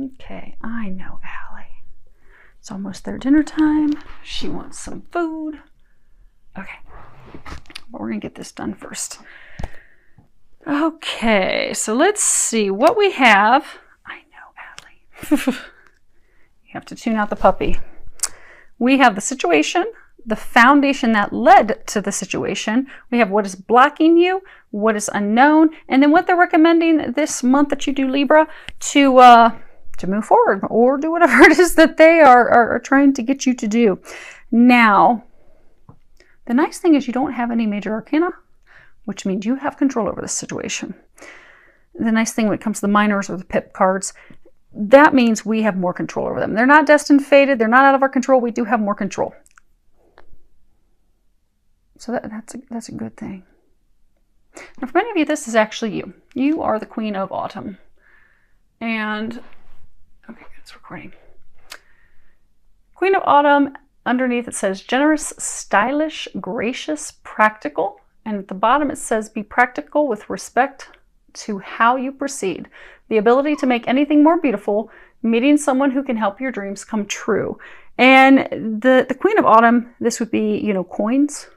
Okay, I know Allie. It's almost their dinner time. She wants some food. Okay, but we're gonna get this done first. Okay, so let's see what we have. I know Allie. You have to tune out the puppy. We have the situation, the foundation that led to the situation. We have what is blocking you, what is unknown, and then what they're recommending this month that you do Libra to move forward or do whatever it is that they are trying to get you to do. Now, the nice thing is you don't have any major arcana, which means you have control over the situation. The nice thing when it comes to the minors or the pip cards, that means we have more control over them. They're not destined, fated. They're not out of our control. We do have more control. So that's a good thing. Now, for many of you, this is actually you. You are the Queen of Autumn. And, okay, it's recording. Queen of Autumn, underneath it says generous, stylish, gracious, practical. And at the bottom it says be practical with respect to how you proceed. The ability to make anything more beautiful, meeting someone who can help your dreams come true. And the Queen of Autumn, this would be, you know, coins,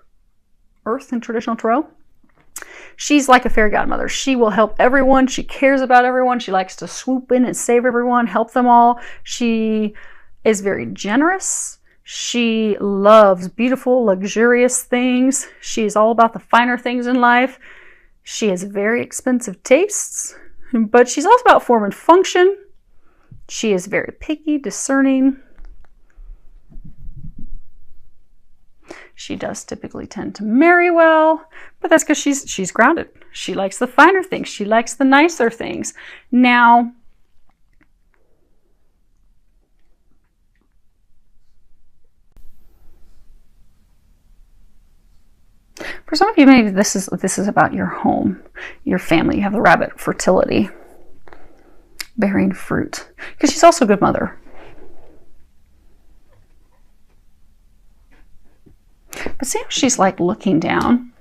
earth in traditional tarot. She's like a fairy godmother. She will help everyone. She cares about everyone. She likes to swoop in and save everyone, help them all. She is very generous. She loves beautiful, luxurious things. She's all about the finer things in life. She has very expensive tastes, but she's also about form and function. She is very picky, discerning. She does typically tend to marry well, but that's because she's grounded. She likes the finer things. She likes the nicer things. Now, for some of you, maybe this is about your home, your family. You have the rabbit, fertility, bearing fruit, because she's also a good mother. But see how she's like looking down?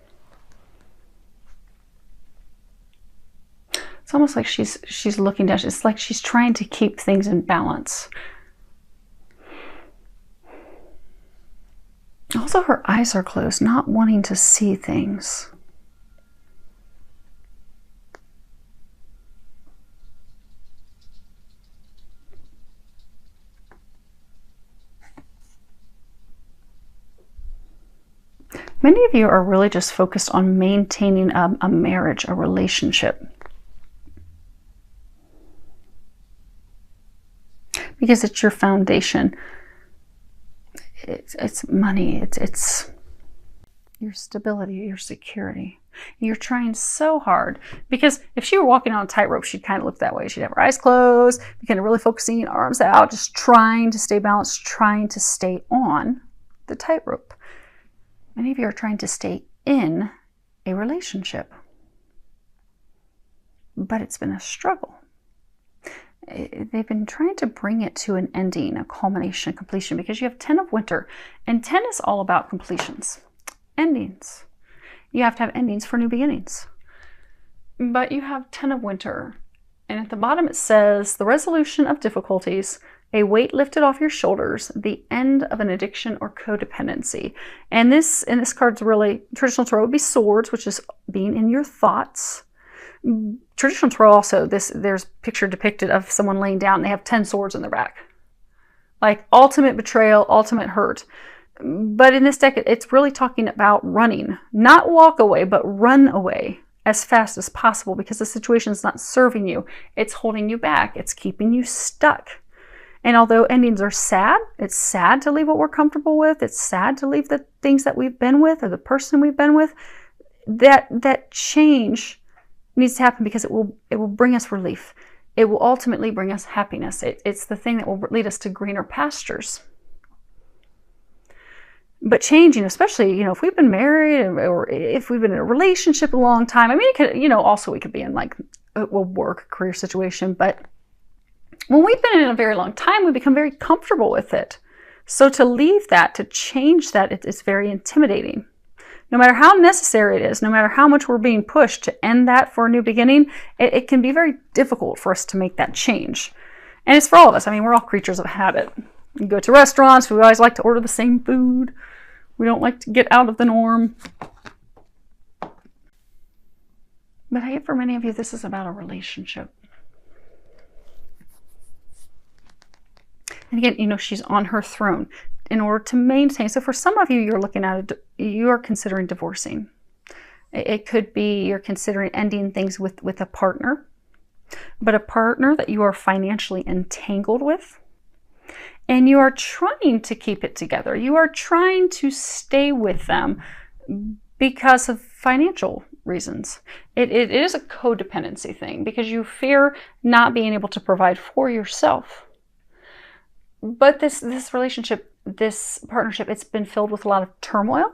It's almost like she's looking down. It's like she's trying to keep things in balance. Also, her eyes are closed, not wanting to see things. Many of you are really just focused on maintaining a marriage, a relationship. Because it's your foundation. It's money. It's your stability, your security. You're trying so hard. Because if she were walking on a tightrope, she'd kind of look that way. She'd have her eyes closed, be kind of really focusing, arms out, just trying to stay balanced, trying to stay on the tightrope. Many of you are trying to stay in a relationship, but it's been a struggle. They've been trying to bring it to an ending, a culmination, a completion, because you have 10 of Winter, and 10 is all about completions, endings. You have to have endings for new beginnings. But you have 10 of Winter, and at the bottom it says, the resolution of difficulties, a weight lifted off your shoulders, the end of an addiction or codependency. And this card's really, traditional tarot would be swords, which is being in your thoughts. Traditional tarot also, there's picture depicted of someone laying down and they have 10 swords in their back. Like ultimate betrayal, ultimate hurt. But in this deck, it's really talking about running. Not walk away, but run away as fast as possible because the situation is not serving you. It's holding you back. It's keeping you stuck. And although endings are sad, it's sad to leave what we're comfortable with. It's sad to leave the things that we've been with or the person we've been with. That change needs to happen because it will bring us relief. It will ultimately bring us happiness. It's the thing that will lead us to greener pastures. But changing, especially, if we've been married or if we've been in a relationship a long time, I mean, it could, also we could be in like a work, career situation, but when we've been in a very long time, we become very comfortable with it. So to leave that, to change that, it's very intimidating. No matter how necessary it is, no matter how much we're being pushed to end that for a new beginning, it can be very difficult for us to make that change. And it's for all of us. I mean, we're all creatures of habit. We go to restaurants, we always like to order the same food. We don't like to get out of the norm. But hey, for many of you, this is about a relationship. And again, you know, she's on her throne in order to maintain. So for some of you, you're looking at it, you are considering divorcing. It could be you're considering ending things with a partner, but a partner that you are financially entangled with. And you are trying to keep it together. You are trying to stay with them because of financial reasons. It is a codependency thing because you fear not being able to provide for yourself. But this relationship, this partnership, it's been filled with a lot of turmoil.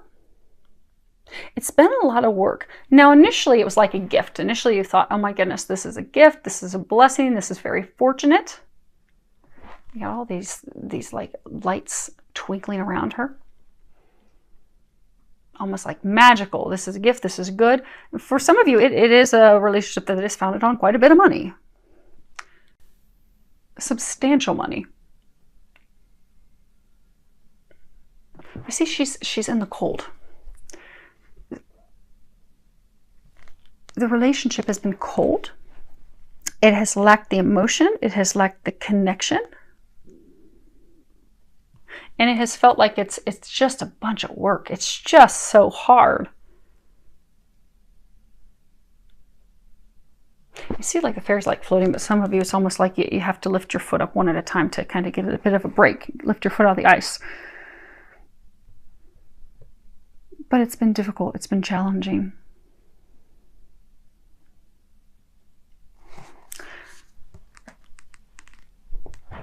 It's been a lot of work. Now, initially, it was like a gift. Initially, you thought, oh my goodness, this is a gift. This is a blessing. This is very fortunate. You got all these like lights twinkling around her. Almost like magical. This is a gift. This is good. For some of you, it is a relationship that is founded on quite a bit of money. Substantial money. I see she's in the cold. The relationship has been cold. It has lacked the emotion. It has lacked the connection. And it has felt like it's just a bunch of work. It's just so hard. You see like the fairies like floating, but some of you, it's almost like you have to lift your foot up one at a time to kind of get a bit of a break. Lift your foot out of the ice. But it's been difficult. It's been challenging.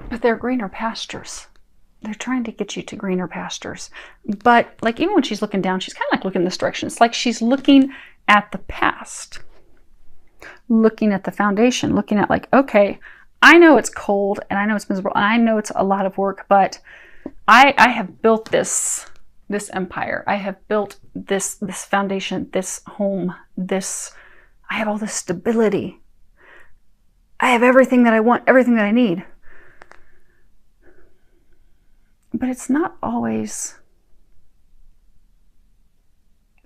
But they're greener pastures. They're trying to get you to greener pastures. But like even when she's looking down, she's kind of like looking this direction. It's like she's looking at the past. Looking at the foundation. Looking at like, okay, I know it's cold and I know it's miserable and I know it's a lot of work, but I have built this empire. I have built this foundation, this home, I have all this stability. I have everything that I want, everything that I need. But it's not always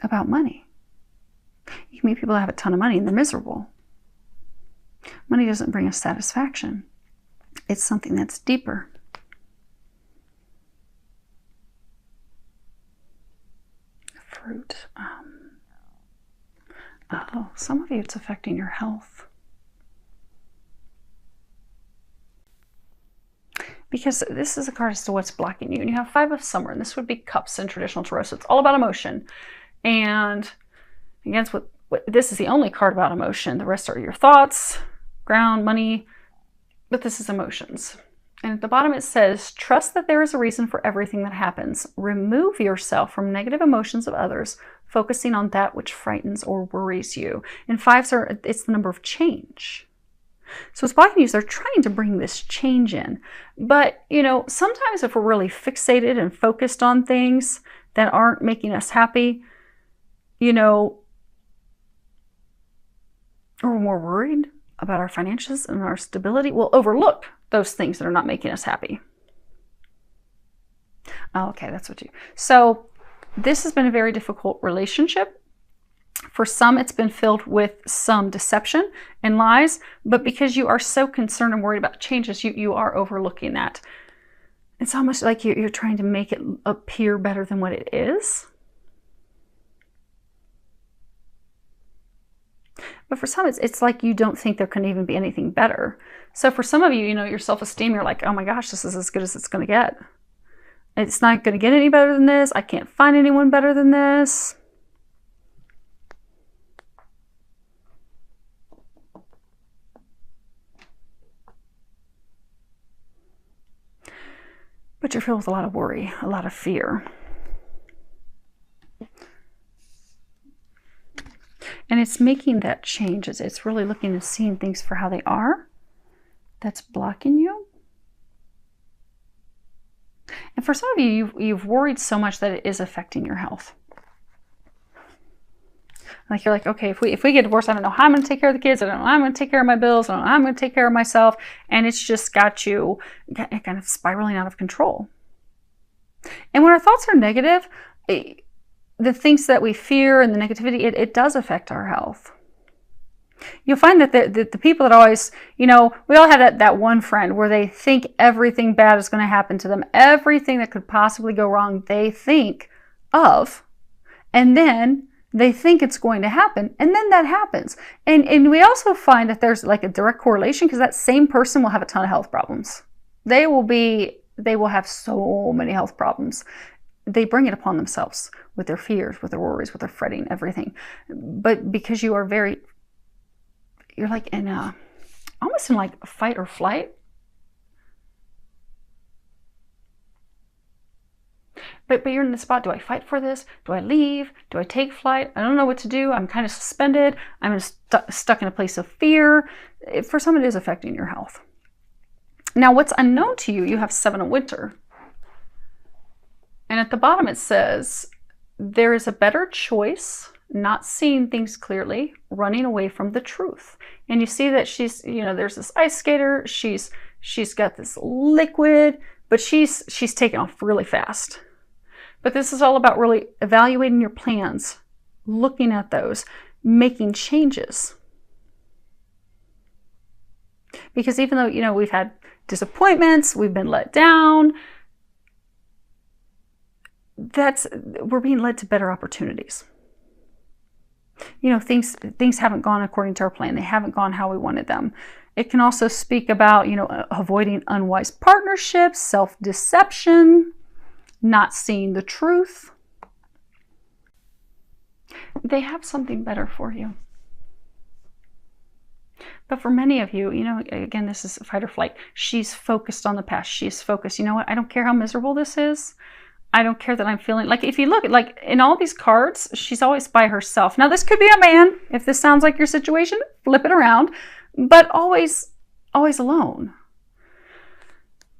about money. You can meet people that have a ton of money and they're miserable. Money doesn't bring us satisfaction. It's something that's deeper. Fruit. Oh, some of you it's affecting your health. Because this is a card as to what's blocking you. And you have Five of Summer, and this would be Cups in traditional tarot. So it's all about emotion. And against what this is the only card about emotion. The rest are your thoughts, ground, money, but this is emotions. And at the bottom it says, trust that there is a reason for everything that happens. Remove yourself from negative emotions of others, focusing on that which frightens or worries you. And fives it's the number of change. So it's blocking you. They're trying to bring this change in. But, you know, sometimes if we're really fixated and focused on things that aren't making us happy, you know, or we're worried about our finances and our stability, we'll overlook those things that are not making us happy. Oh, okay, that's what you... So this has been a very difficult relationship. For some, it's been filled with some deception and lies, but because you are so concerned and worried about changes, you are overlooking that. It's almost like you're trying to make it appear better than what it is. But for some, it's like you don't think there can even be anything better. So for some of you, you know, your self-esteem, you're like, oh my gosh, this is as good as it's going to get. It's not going to get any better than this. I can't find anyone better than this. But you're filled with a lot of worry, a lot of fear. And it's making that change. It's really looking and seeing things for how they are. That's blocking you. And for some of you, you've worried so much that it is affecting your health. Like you're like, okay, if we get divorced, I don't know how I'm going to take care of the kids. I don't know how I'm going to take care of my bills. I don't know how I'm going to take care of myself. And it's just got you kind of spiraling out of control. And when our thoughts are negative, the things that we fear and the negativity, it does affect our health. You'll find that the people that always, we all have that one friend where they think everything bad is going to happen to them. Everything that could possibly go wrong, they think of. And then they think it's going to happen, and then that happens. And we also find that there's like a direct correlation, because that same person will have a ton of health problems. They will have so many health problems. They bring it upon themselves with their fears, with their worries, with their fretting, everything. But because you're like almost in like fight or flight. But you're in the spot, do I fight for this? Do I leave? Do I take flight? I don't know what to do. I'm kind of suspended. I'm stuck in a place of fear. For some, it is affecting your health. Now, what's unknown to you, you have 7 of Winter. And at the bottom it says, there is a better choice, not seeing things clearly, running away from the truth. And you see that she's, there's this ice skater. She's got this liquid, but she's taking off really fast. But this is all about really evaluating your plans, looking at those, making changes. Because even though, we've had disappointments, we've been let down, we're being led to better opportunities. Things haven't gone according to our plan. They haven't gone how we wanted them. It can also speak about, avoiding unwise partnerships, self-deception, not seeing the truth. They have something better for you. But for many of you, again, this is fight or flight. She's focused on the past. She's focused. You know what? I don't care how miserable this is. I don't care that I'm feeling like, if you look at like in all these cards, she's always by herself. Now this could be a man. If this sounds like your situation, flip it around, but always alone.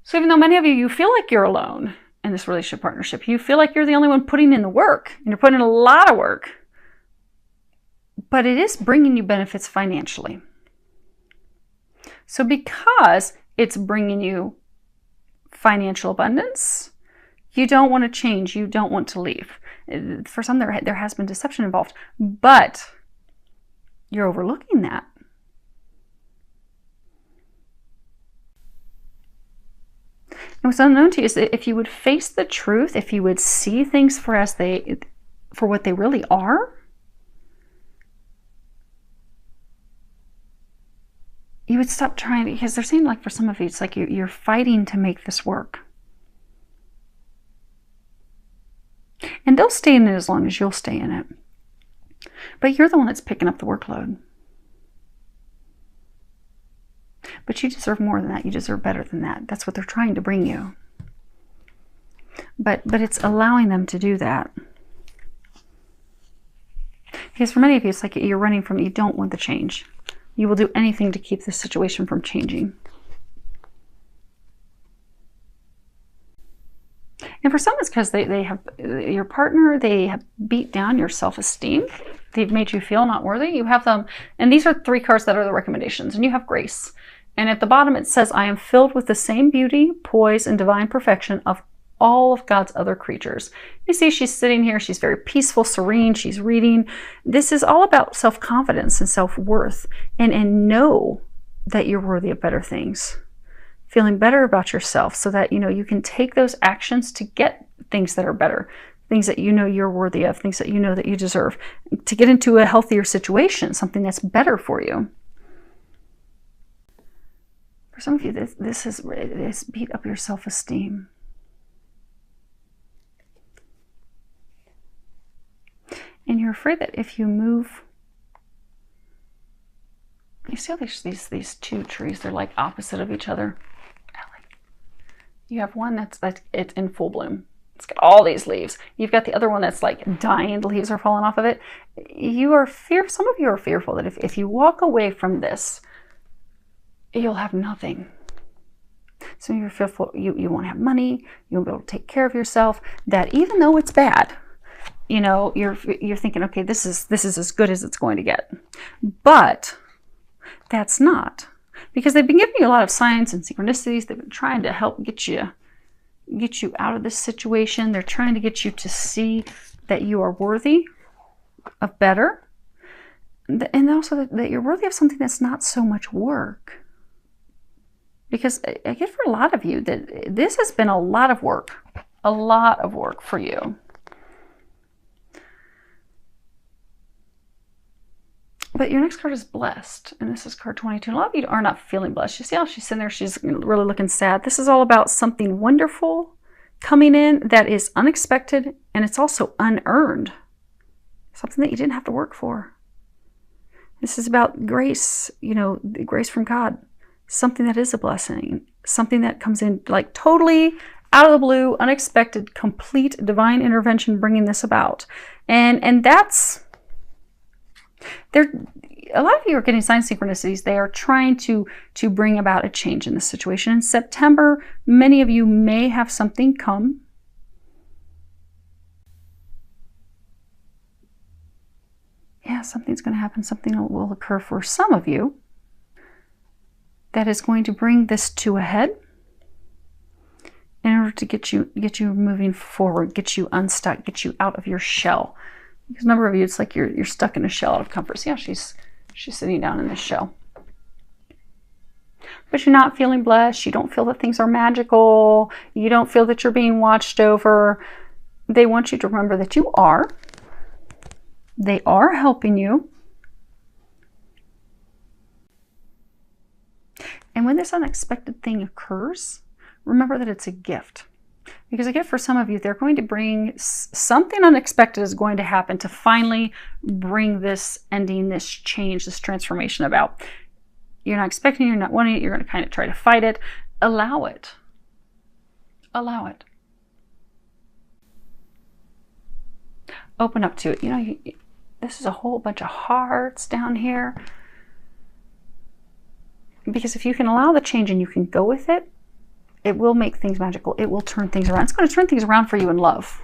So even though many of you feel like you're alone in this relationship partnership, you feel like you're the only one putting in the work, and you're putting in a lot of work, but it is bringing you benefits financially. So because it's bringing you financial abundance, you don't want to change. You don't want to leave. For some, there has been deception involved, but you're overlooking that. And what's unknown to you is that if you would face the truth, if you would see things for what they really are, you would stop trying, because they're saying, like, for some of you, it's like you're fighting to make this work. And they'll stay in it as long as you'll stay in it. But you're the one that's picking up the workload. But you deserve more than that. You deserve better than that. That's what they're trying to bring you. But it's allowing them to do that. Because for many of you, it's like you're running from, you don't want the change. You will do anything to keep this situation from changing. And for some, it's because they have, your partner, they have beat down your self-esteem. They've made you feel not worthy. You have them, and these are 3 cards that are the recommendations, and you have grace. And at the bottom it says, I am filled with the same beauty, poise, and divine perfection of all of God's other creatures. You see, she's sitting here. She's very peaceful, serene. She's reading. This is all about self-confidence and self-worth, and know that you're worthy of better things. Feeling better about yourself so that, you can take those actions to get things that are better, things that you're worthy of, things that that you deserve, to get into a healthier situation, something that's better for you. For some of you, this has beat up your self-esteem. And you're afraid that if you move, you see how these 2 trees, they're like opposite of each other. You have one that's it's in full bloom. It's got all these leaves. You've got the other one that's like dying. The leaves are falling off of it. Some of you are fearful that if you walk away from this, you'll have nothing. Some of you are fearful you won't have money. You won't be able to take care of yourself. That even though it's bad, you know, you're thinking, okay, this is as good as it's going to get. But that's not, because they've been giving you a lot of signs and synchronicities. They've been trying to help get you out of this situation. They're trying to get you to see that you are worthy of better, and also that you're worthy of something that's not so much work. Because I get for a lot of you that this has been a lot of work for you. But your next card is blessed, and this is card 22. A lot of you are not feeling blessed. You see how she's sitting there, she's really looking sad. This is all about something wonderful coming in that is unexpected, and it's also unearned. Something that you didn't have to work for. This is about grace, you know, grace from God. Something that is a blessing. Something that comes in like totally out of the blue, unexpected, complete divine intervention bringing this about. And that's... a lot of you are getting sign synchronicities. They are trying to bring about a change in this situation. In September, many of you may have something come. Yeah, something's going to happen. Something will occur for some of you that is going to bring this to a head in order to get you moving forward, get you unstuck, get you out of your shell. Because a number of you, it's like you're stuck in a shell out of comfort. So yeah, she's sitting down in this shell. But you're not feeling blessed. You don't feel that things are magical. You don't feel that you're being watched over. They want you to remember that you are. They are helping you. And when this unexpected thing occurs, remember that it's a gift. Because again, for some of you, they're going to bring something unexpected is going to happen to finally bring this ending, this change, this transformation about. You're not expecting it, you're not wanting it, you're going to kind of try to fight it. Allow it. Allow it. Open up to it. You know, this is a whole bunch of hearts down here. Because if you can allow the change and you can go with it, it will make things magical. It will turn things around. It's going to turn things around for you in love.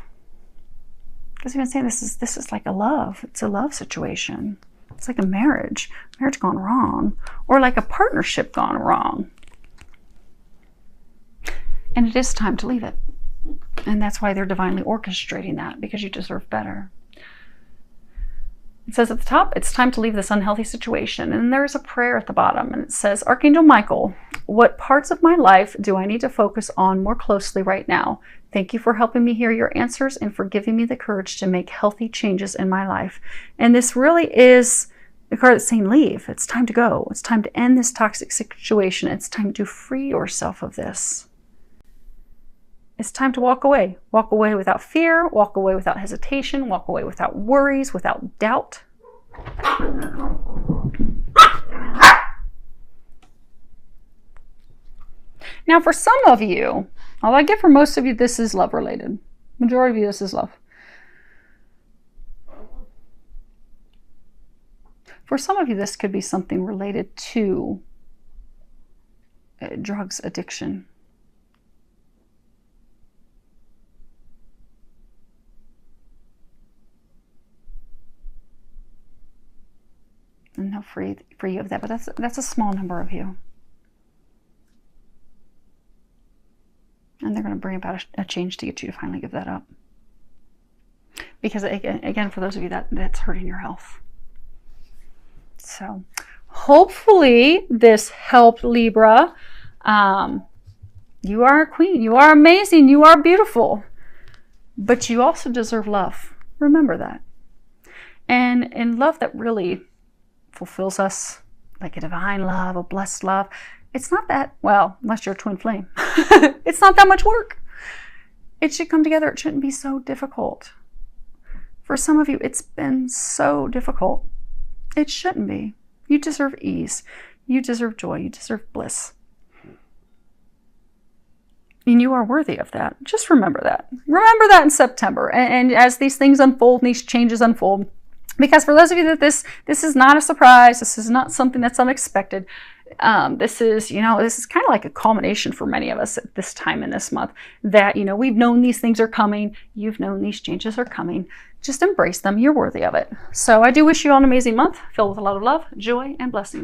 Because I've been saying this is like a love. It's a love situation. It's like a marriage gone wrong, or like a partnership gone wrong. And it is time to leave it. And that's why they're divinely orchestrating that, because you deserve better. It says at the top, it's time to leave this unhealthy situation. And there's a prayer at the bottom, and it says, Archangel Michael, what parts of my life do I need to focus on more closely right now? Thank you for helping me hear your answers and for giving me the courage to make healthy changes in my life. And this really is the card that's saying leave. It's time to go. It's time to end this toxic situation. It's time to free yourself of this. It's time to walk away. Walk away without fear, walk away without hesitation, walk away without worries, without doubt. Now for some of you, although I get for most of you, this is love related. Majority of you, this is love. For some of you, this could be something related to drugs addiction. And no free of that, but that's a small number of you. And they're going to bring about a change to get you to finally give that up. Because again, for those of you that's hurting your health. So hopefully this helped, Libra. You are a queen. You are amazing. You are beautiful. But you also deserve love. Remember that. And love that really fulfills us, like a divine love, a blessed love. It's not that, well, unless you're a twin flame, it's not that much work. It should come together. It shouldn't be so difficult. For some of you, it's been so difficult. It shouldn't be. You deserve ease. You deserve joy. You deserve bliss. And you are worthy of that. Just remember that. Remember that in September. And as these things unfold, and these changes unfold, because for those of you that this is not a surprise, this is not something that's unexpected. This is kind of like a culmination for many of us at this time in this month that, we've known these things are coming. You've known these changes are coming. just embrace them. You're worthy of it. So I do wish you all an amazing month filled with a lot of love, joy, and blessings.